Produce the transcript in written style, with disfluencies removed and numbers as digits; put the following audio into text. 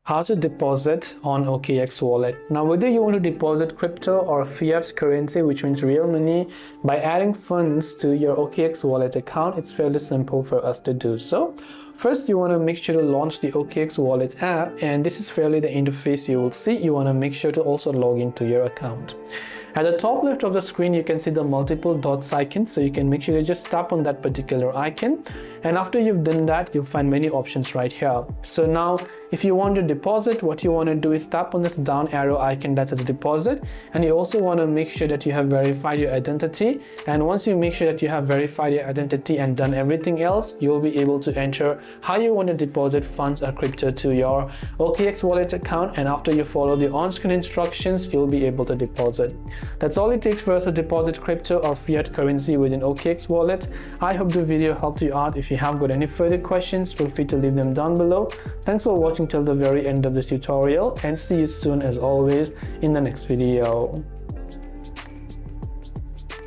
How to deposit on OKX Wallet. Now, whether you want to deposit crypto or fiat currency, which means real money, by adding funds to your OKX Wallet account, it's fairly simple for us to do so. First, you want to make sure to launch the OKX Wallet app, and this is fairly the interface you will see. You want to make sure to also log into your account. At the top left of the screen, you can see the multiple dots icon, so you can make sure to just tap on that particular icon, and after you've done that, you'll find many options right here. So now, if you want to deposit, what you want to do is tap on this down arrow icon that says deposit, and you also want to make sure that you have verified your identity. And once you make sure that you have verified your identity and done everything else, you'll be able to enter how you want to deposit funds or crypto to your OKX Wallet account, and after you follow the on-screen instructions, you'll be able to deposit. That's all it takes for us to deposit crypto or fiat currency within OKX Wallet. I hope the video helped you out. If you have got any further questions, feel free to leave them down below. Thanks for watching till the very end of this tutorial, and see you soon as always in the next video.